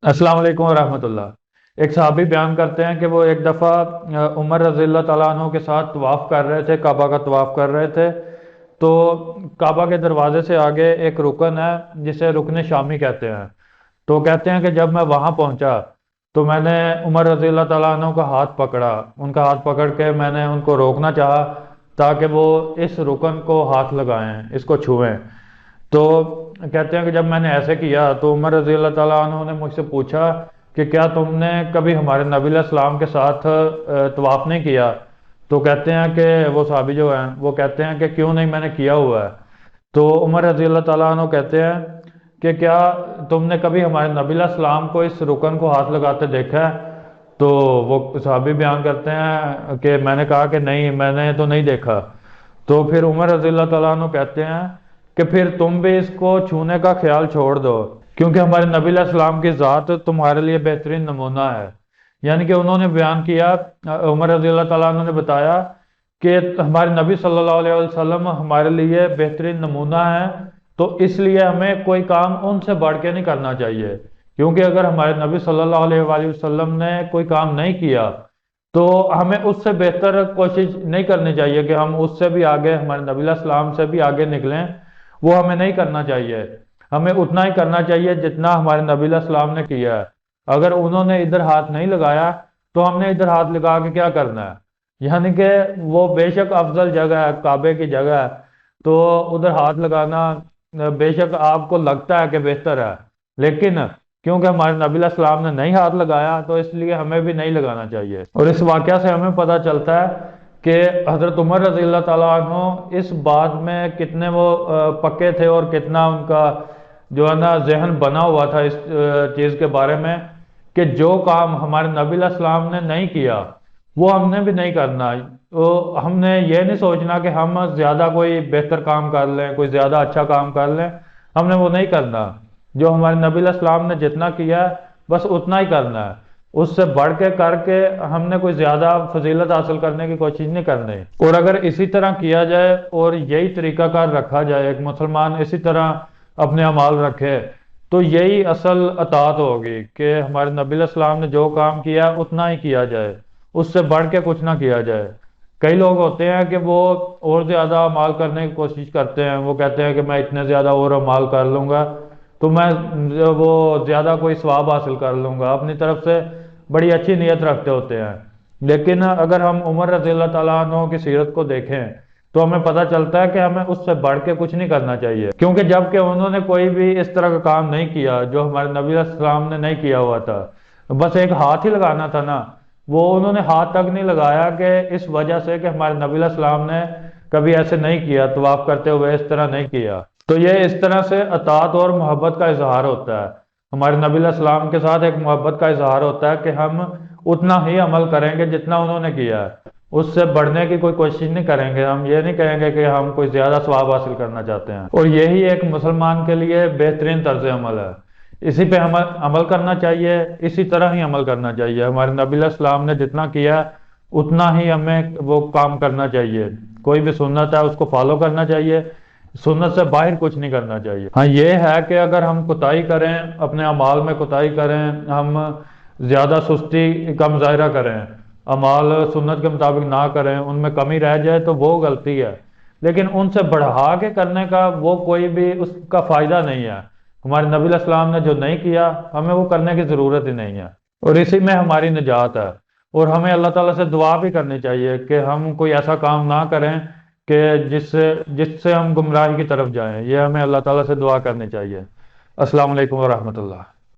अस्सलाम वालेकुम वरहमत उल्लाह। एक सहाबी बयान करते हैं कि वो एक दफ़ा उमर रज़ी अल्लाह तआला अन्हु के साथ तवाफ़ कर रहे थे, काबा का तवाफ़ कर रहे थे। तो काबा के दरवाजे से आगे एक रुकन है जिसे रुकन शामी कहते हैं। तो कहते हैं कि जब मैं वहाँ पहुँचा तो मैंने उमर रज़ी अल्लाह तआला अन्हु का हाथ पकड़ा। उनका हाथ पकड़ के मैंने उनको रोकना चाहा ताकि वो इस रुकन को हाथ लगाएं, इसको छुएं। तो कहते हैं कि जब मैंने ऐसे किया तो उमर रज़ी अल्लाह ताला अन्हु ने मुझसे पूछा कि क्या तुमने कभी हमारे नबी अलैहिस्सलाम के साथ तवाफ नहीं किया। तो कहते हैं कि वो सहाबी जो हैं वो कहते हैं कि क्यों नहीं, मैंने किया हुआ है। तो उमर रज़ी अल्लाह ताला अन्हु कहते हैं कि क्या तुमने कभी हमारे नबी अलैहिस्सलाम को इस रुकन को हाथ लगाते देखा है। तो वो सहाबी बयान करते हैं कि मैंने कहा कि नहीं, मैंने तो नहीं देखा। तो फिर उमर रज़ी अल्लाह तआला अन्हु कहते हैं कि फिर तुम भी इसको छूने का ख्याल छोड़ दो, क्योंकि हमारे नबी अलैहिस्सलाम की ज़ात तुम्हारे लिए बेहतरीन नमूना है। यानी कि उन्होंने बयान किया, उमर रज़ी अल्लाह तआला अन्हु ने बताया कि हमारे नबी सल्लल्लाहु अलैहि वसल्लम हमारे लिए बेहतरीन नमूना है। तो इसलिए हमें कोई काम उनसे बढ़ के नहीं करना चाहिए, क्योंकि अगर हमारे नबी सल्लल्लाहु अलैहि वसल्लम ने कोई काम नहीं किया तो हमें उससे बेहतर कोशिश नहीं करनी चाहिए कि हम उससे भी आगे, हमारे नबी अलैहिस्सलाम से भी आगे निकलें। वो हमें नहीं करना चाहिए। हमें उतना ही करना चाहिए जितना हमारे नबी अलैहिस्सलाम ने किया है। अगर उन्होंने इधर हाथ नहीं लगाया तो हमने इधर हाथ लगा के क्या करना है। यानी कि वो बेशक अफजल जगह है, काबे की जगह है, तो उधर हाथ लगाना बेशक आपको लगता है कि बेहतर है, लेकिन क्योंकि हमारे नबी अलैहिस्सलाम ने नहीं हाथ लगाया तो इसलिए हमें भी नहीं लगाना चाहिए। और इस वाकया से हमें पता चलता है कि हजरत उमर रज़ी अल्लाह ताला अन्हु इस बात में कितने वो पक्के थे और कितना उनका जो है ना जहन बना हुआ था इस चीज़ के बारे में कि जो काम हमारे नबी अलैहिस्सलाम ने नहीं किया वो हमने भी नहीं करना। तो हमने ये नहीं सोचना कि हम ज़्यादा कोई बेहतर काम कर लें, कोई ज़्यादा अच्छा काम कर लें। हमने वो नहीं करना। जो हमारे नबी अलैहिस्सलाम ने जितना किया है बस उतना ही करना है। उससे बढ़ के करके हमने कोई ज्यादा फजीलत हासिल करने की कोशिश नहीं करनी। और अगर इसी तरह किया जाए और यही तरीकाकार रखा जाए, एक मुसलमान इसी तरह अपने अमाल रखे, तो यही असल अतात होगी कि हमारे नबी अलैहिस्सलाम ने जो काम किया उतना ही किया जाए, उससे बढ़ के कुछ ना किया जाए। कई लोग होते हैं कि वो और ज्यादा अमाल करने की कोशिश करते हैं। वो कहते हैं कि मैं इतने ज्यादा और अमाल कर लूंगा तो मैं वो ज्यादा कोई सवाब हासिल कर लूंगा, अपनी तरफ से बड़ी अच्छी नीयत रखते होते हैं। लेकिन अगर हम उमर रज़ी अल्लाह ताला अन्हु की सीरत को देखें तो हमें पता चलता है कि हमें उससे बढ़ के कुछ नहीं करना चाहिए, क्योंकि जबकि उन्होंने कोई भी इस तरह का काम नहीं किया जो हमारे नबी अलैहिस्सलाम ने नहीं किया हुआ था। बस एक हाथ ही लगाना था ना, वो उन्होंने हाथ तक नहीं लगाया कि इस वजह से कि हमारे नबी अलैहिस्सलाम ने कभी ऐसे नहीं किया, तवाफ करते हुए इस तरह नहीं किया। तो ये इस तरह से अतात और मोहब्बत का इजहार होता है। हमारे नबी अलैहिस्सलाम के साथ एक मोहब्बत का इजहार होता है कि हम उतना ही अमल करेंगे जितना उन्होंने किया है, उससे बढ़ने की कोई कोशिश नहीं करेंगे। हम ये नहीं कहेंगे कि हम कोई ज्यादा सवाब हासिल करना चाहते हैं। और यही एक मुसलमान के लिए बेहतरीन तर्ज अमल है। इसी पे हम अमल करना चाहिए, इसी तरह ही अमल करना चाहिए। हमारे नबी अलैहिस्सलाम ने जितना किया उतना ही हमें वो काम करना चाहिए। कोई भी सुन्नत है उसको फॉलो करना चाहिए, सुन्नत से बाहर कुछ नहीं करना चाहिए। हाँ, ये है कि अगर हम कोताही करें, अपने अमाल में कोताही करें, हम ज्यादा सुस्ती का मुजाहरा करें, अमाल सुन्नत के मुताबिक ना करें, उनमें कमी रह जाए तो वो गलती है। लेकिन उनसे बढ़ा के करने का वो कोई भी उसका फायदा नहीं है। हमारे नबी अलैहिस्सलाम ने जो नहीं किया हमें वो करने की जरूरत ही नहीं है। और इसी में हमारी निजात है। और हमें अल्लाह ताला से दुआ भी करनी चाहिए कि हम कोई ऐसा काम ना करें कि जिससे जिससे हम गुमराही की तरफ जाएं। ये हमें अल्लाह ताला से दुआ करनी चाहिए। अस्सलाम वालेकुम वरहमतुल्लाह।